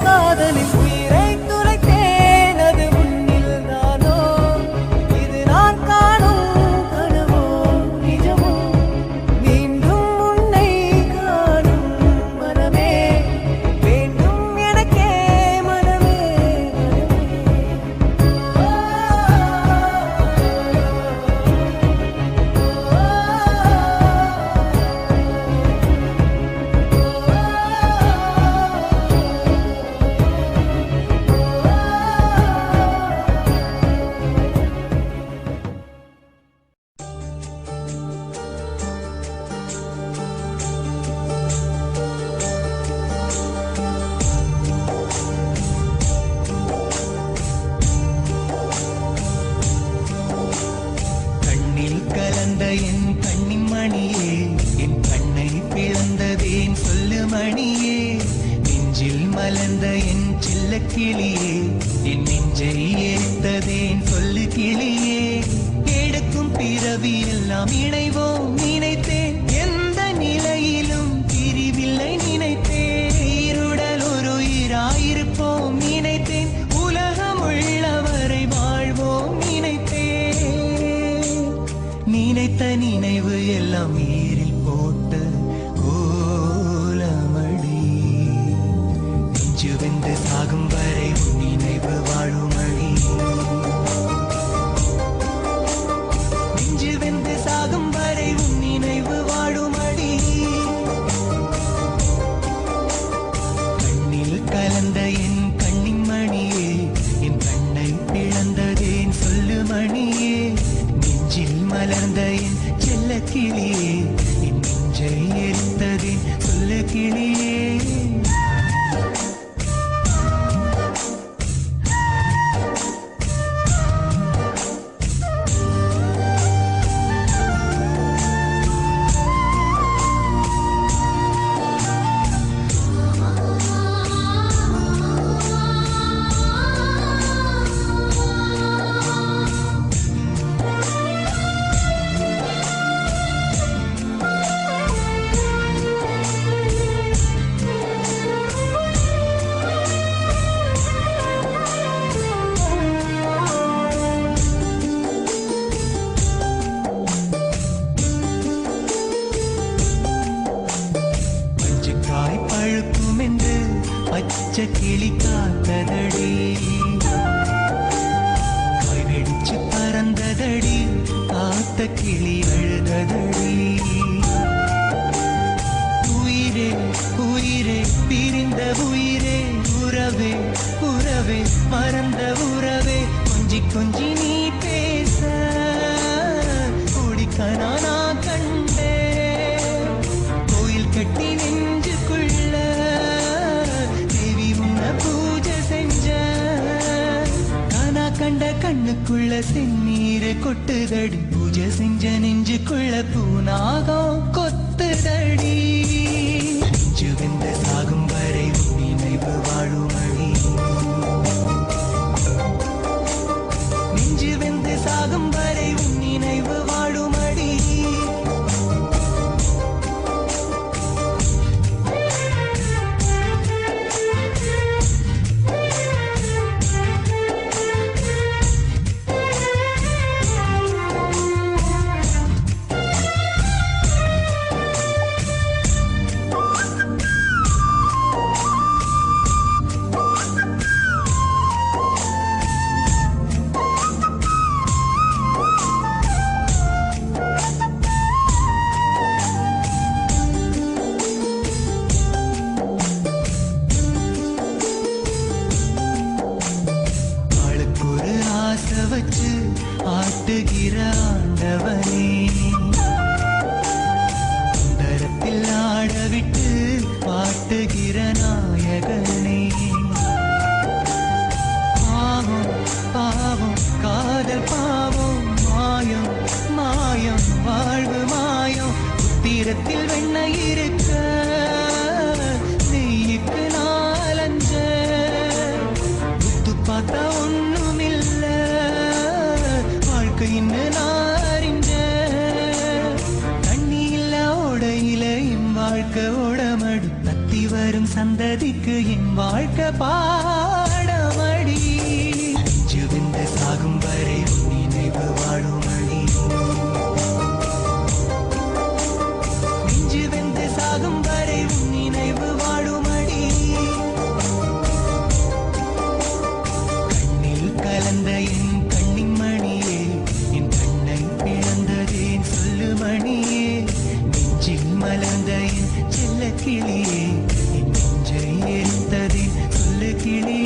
காதலில் உயிரை துளைத்தேன் அது உன்னில் தானோ இது நான் காணும் கனவோ நிஜமோ மீண்டும் உன்னை காணும் மனமே வேண்டும் எனக்கே மனமே கண்ணில் கலந்த என் கண்ணின் மணியே என் கண்ணை பிளந்ததேன் சொல்லு மணியே நெஞ்சில் மலர்ந்த என் செல்ல கிளியே என் நெஞ்சை ஏத்ததேன் சொல்லு கிளியே எடுக்கும் பிறவி எல்லாம் இணைவோம் நினைத்தேன் எந்த நிலையிலும் பிரிவில்லை நினைத்தேன் இருடல் ஒரு உயிராயிருப்போம் நினைத்தேன் உலகம் உள்ளவரை வாழ்வோம் நினைத்தேன் நினைத்த நினைவு எல்லாம் நீரில் போட்ட கோலமடி நெஞ்சு வெந்து சாகும் வரை உன் நினைவு வாழுமடி நெஞ்சு வெந்து சாகும் வரை உன் நினைவு வாழுமடி கண்ணில் கலந்த என் கண்ணின் மணியே என் கண்ணை பிளந்ததேன் சொல்லு மணியே நெஞ்சில் மலர்ந்த என் செல்ல கிளியே என் நெஞ்சை எரித்ததேன் சொல்லு கிளியே பஞ்சுக்காய் பழுக்கும் என்று பச்சை கிளி காத்ததடி காய் வெடிச்சு பறந்ததடி காத்த கிளி அழுததடி உயிரே உயிரே பிரிந்த உயிரே உறவே உறவே மறந்த உறவே கொஞ்சி கொஞ்சி நீ பேச குடிக்கனா கண்டே கோயில் கட்டி நெஞ்சுக்குள்ள தேவி உன்ன பூஜை செஞ்ச கானா கண்ட கண்ணுக்குள்ள செந்நீர் கொட்டுதடி பூஜை செஞ்ச நெஞ்சுக்குள்ள பூனாகம் கொத்துதடி நெஞ்சு வெந்து சாகும் வரை உன் நினைவு வாழுமடி நெஞ்சு வெந்து சாகும் வரை உன் நினைவு வாழுமடி வச்சு ஆட்டுகிற ஆண்டவனே தரத்தில் ஆடவிட்டு பாட்டுகிற நாயகனே பாவம் பாவம் காதல் பாவம் மாயம் மாயம் வாழ்வு மாயம் உத்திரத்தில் வெண்ண இருக்க நெய்யுக்கு நாலஞ்ச புத்து பார்த்தா ஒண்ணுமில்ல வாழ்க்கைன்னு நாரிஞ்ச தண்ணி இல்ல ஓடையில என் வாழ்க்கை ஓடமடு தத்தி வரும் சந்ததிக்கு என் வாழ்க்கை பாடமடி நெஞ்சு வெந்து சாகும் வரை உன் நினைவு வாழுமடி நெஞ்சு வெந்து சாகும் வரை உன் நினைவு வாழுமடி கண்ணில் கலந்த என் கண்ணின் மணியே என் கண்ணை இழந்ததேன் சொல்லு மணியே நெஞ்சில் மலர்ந்த என் செல்ல கிளியே என் நெஞ்சை எரித்ததேன் சொல்லு கிளியே